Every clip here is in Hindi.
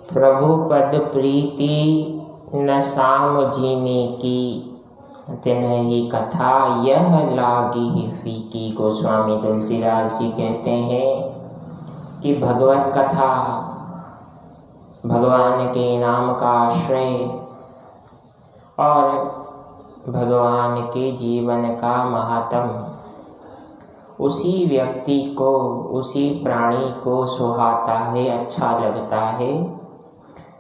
प्रभु पद प्रीति न साम जीने की, तिन्ही कथा यह लागी ही फीकी। गोस्वामी तुलसीदास जी कहते हैं कि भगवत कथा, भगवान के नाम का आश्रय और भगवान के जीवन का महात्म उसी व्यक्ति को, उसी प्राणी को सुहाता है, अच्छा लगता है,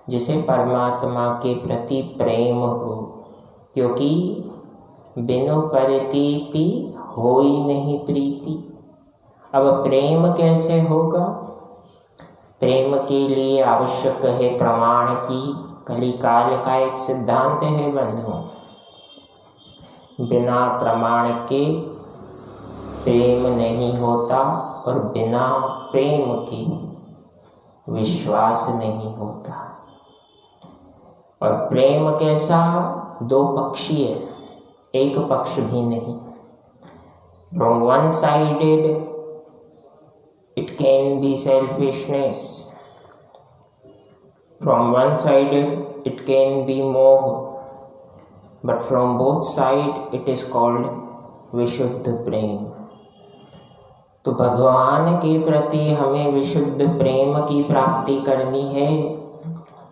जिसे परमात्मा के प्रति प्रेम हो। क्योंकि बिनु परितीति होई नहीं प्रीति। अब प्रेम कैसे होगा? प्रेम के लिए आवश्यक है प्रमाण की। कलिकाल का एक सिद्धांत है बंधुओं, बिना प्रमाण के प्रेम नहीं होता और बिना प्रेम के विश्वास नहीं होता। और प्रेम कैसा? दो पक्षीय, एक पक्ष भी नहीं। From one sided it can be selfishness, from one sided it can be moh, but from both sides it is called विशुद्ध प्रेम। तो भगवान के प्रति हमें विशुद्ध प्रेम की प्राप्ति करनी है,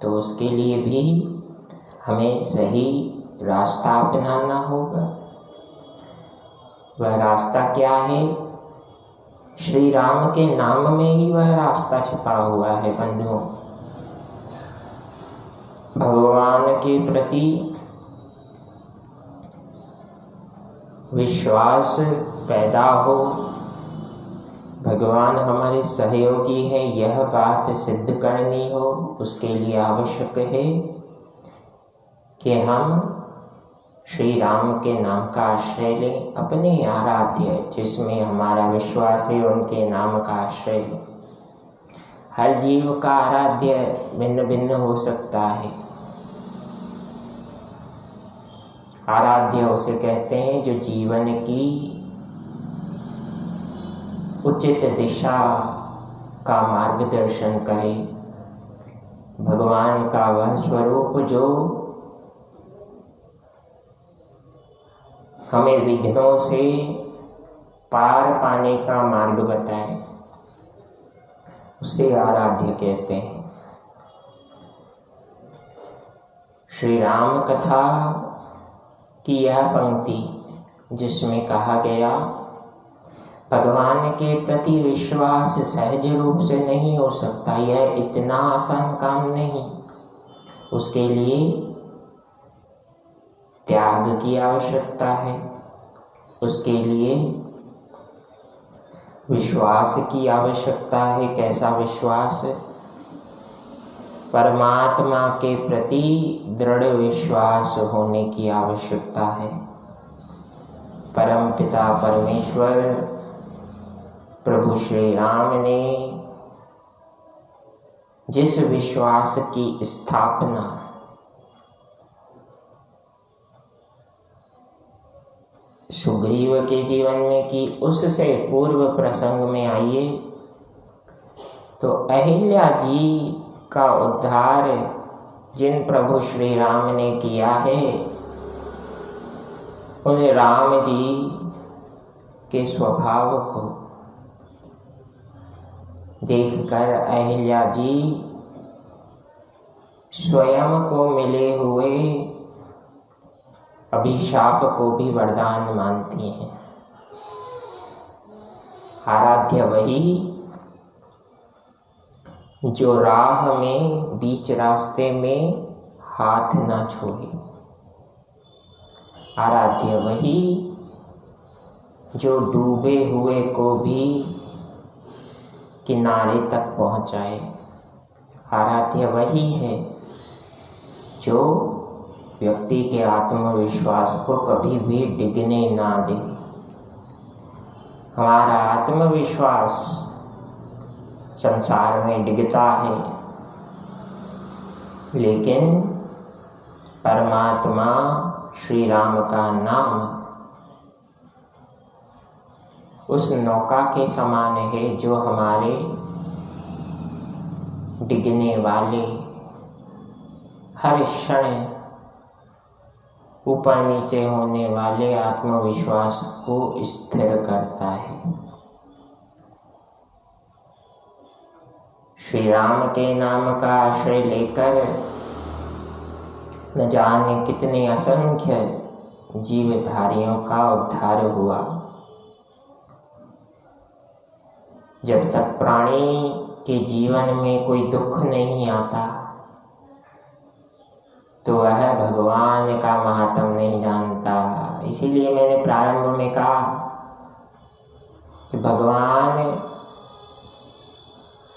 तो उसके लिए भी हमें सही रास्ता अपनाना होगा। वह रास्ता क्या है? श्री राम के नाम में ही वह रास्ता छिपा हुआ है बंधुओं। भगवान के प्रति विश्वास पैदा हो, भगवान हमारे सहयोगी हैं, यह बात सिद्ध करनी हो, उसके लिए आवश्यक है कि हम श्री राम के नाम का आश्रय लें, अपने आराध्य जिसमें हमारा विश्वास है उनके नाम का आश्रय लें। हर जीव का आराध्य भिन्न भिन्न हो सकता है। आराध्य उसे कहते हैं जो जीवन की उचित दिशा का मार्गदर्शन करे। भगवान का वह स्वरूप जो हमें विघ्नों से पार पाने का मार्ग बताए, उसे आराध्य कहते हैं। श्री राम कथा की यह पंक्ति जिसमें कहा गया भगवान के प्रति विश्वास सहज रूप से नहीं हो सकता, यह इतना आसान काम नहीं। उसके लिए त्याग की आवश्यकता है, उसके लिए विश्वास की आवश्यकता है। कैसा विश्वास? परमात्मा के प्रति दृढ़ विश्वास होने की आवश्यकता है। परमपिता परमेश्वर प्रभु श्री राम ने जिस विश्वास की स्थापना सुग्रीव के जीवन में की, उससे पूर्व प्रसंग में आइए तो अहिल्या जी का उद्धार जिन प्रभु श्री राम ने किया है, उन राम जी के स्वभाव को देखकर अहिल्या जी स्वयं को मिले हुए अभिशाप को भी वरदान मानती हैं। आराध्य वही जो राह में, बीच रास्ते में हाथ ना छोड़े। आराध्य वही जो डूबे हुए को भी किनारे तक पहुंचाए। आराध्य वही है जो व्यक्ति के आत्मविश्वास को कभी भी डिगने ना दे। हमारा आत्मविश्वास संसार में डिगता है, लेकिन परमात्मा श्री राम का नाम उस नौका के समान है जो हमारे डिगने वाले हर क्षण ऊपर नीचे होने वाले आत्मविश्वास को स्थिर करता है। श्री राम के नाम का आश्रय लेकर न जाने कितने असंख्य जीवधारियों का उद्धार हुआ। जब तक प्राणी के जीवन में कोई दुख नहीं आता तो वह भगवान का महात्म नहीं जानता। इसीलिए मैंने प्रारंभ में कहा कि भगवान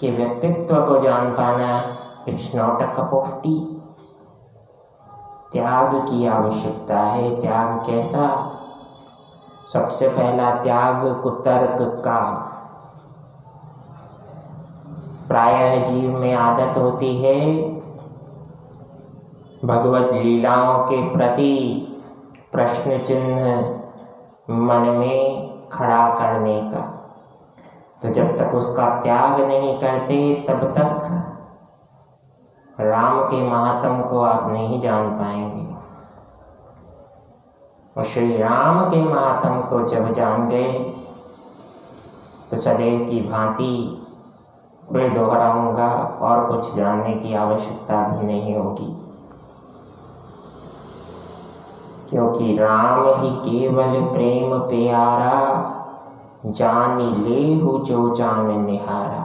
के व्यक्तित्व को जान पाना it's not a cup of T. त्याग की आवश्यकता है। त्याग कैसा? सबसे पहला त्याग कुतर्क का। प्रायः जीव में आदत होती है भगवत लीलाओं के प्रति प्रश्न चिन्ह मन में खड़ा करने का। तो जब तक उसका त्याग नहीं करते तब तक राम के महात्म को आप नहीं जान पाएंगे। और श्री राम के महात्म को जब जान गए तो सदैव की भांति फिर दोहराऊंगा, और कुछ जानने की आवश्यकता भी नहीं होगी, क्योंकि राम ही केवल प्रेम प्यारा, जानी लेहु जो जान निहारा।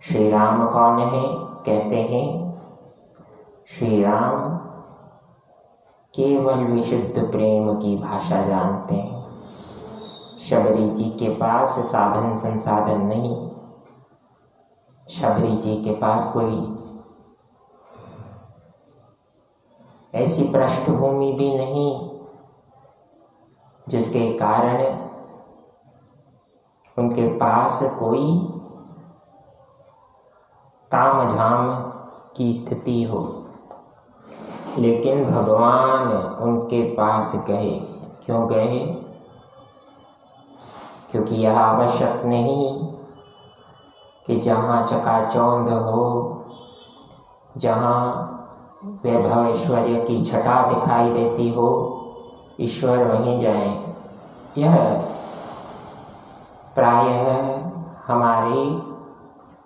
श्री राम कौन है? कहते हैं श्री राम केवल विशुद्ध प्रेम की भाषा जानते हैं। शबरी जी के पास साधन संसाधन नहीं, शबरी जी के पास कोई ऐसी पृष्ठभूमि भी नहीं जिसके कारण उनके पास कोई तामझाम की स्थिति हो। लेकिन भगवान उनके पास गए। क्यों गए? क्योंकि यह आवश्यक नहीं कि जहाँ चकाचौंध हो, जहाँ वैभव ऐश्वर्य की छटा दिखाई देती हो, ईश्वर वहीं जाए। यह प्रायः हमारे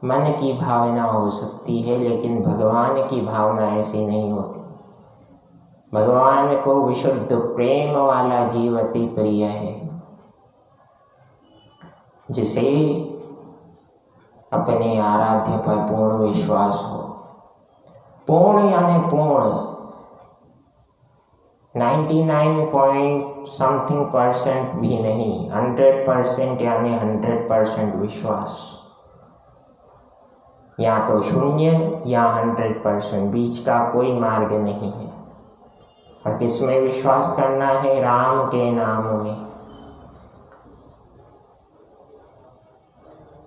मन की भावना हो सकती है, लेकिन भगवान की भावना ऐसी नहीं होती। भगवान को विशुद्ध प्रेम वाला जीव अति प्रिय है, जिसे अपने आराध्य पर पूर्ण विश्वास हो। पूर्ण यानी पूर्ण 99% भी नहीं, 100% यानी 100% विश्वास। या तो शून्य या 100%, बीच का कोई मार्ग नहीं है। और किसमें विश्वास करना है? राम के नाम में।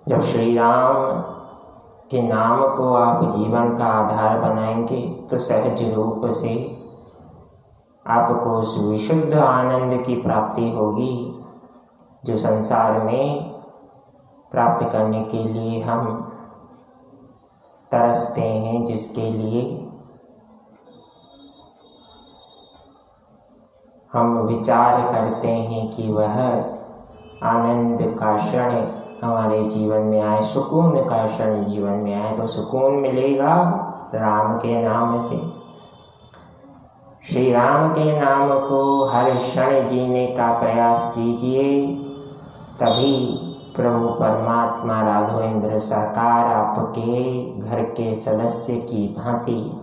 जब श्री राम के नाम को आप जीवन का आधार बनाएंगे तो सहज रूप से आपको उस विशुद्ध आनंद की प्राप्ति होगी जो संसार में प्राप्त करने के लिए हम तरसते हैं, जिसके लिए हम विचार करते हैं कि वह आनंद का क्षण हमारे जीवन में आए, सुकून का क्षण जीवन में आए। तो सुकून मिलेगा राम के नाम से। श्री राम के नाम को हर क्षण जीने का प्रयास कीजिए, तभी प्रभु परमात्मा राघवेंद्र सरकार आपके घर के सदस्य की भांति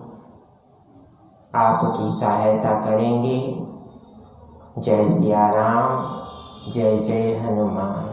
आपकी सहायता करेंगे। जय सिया राम, जय जय हनुमान।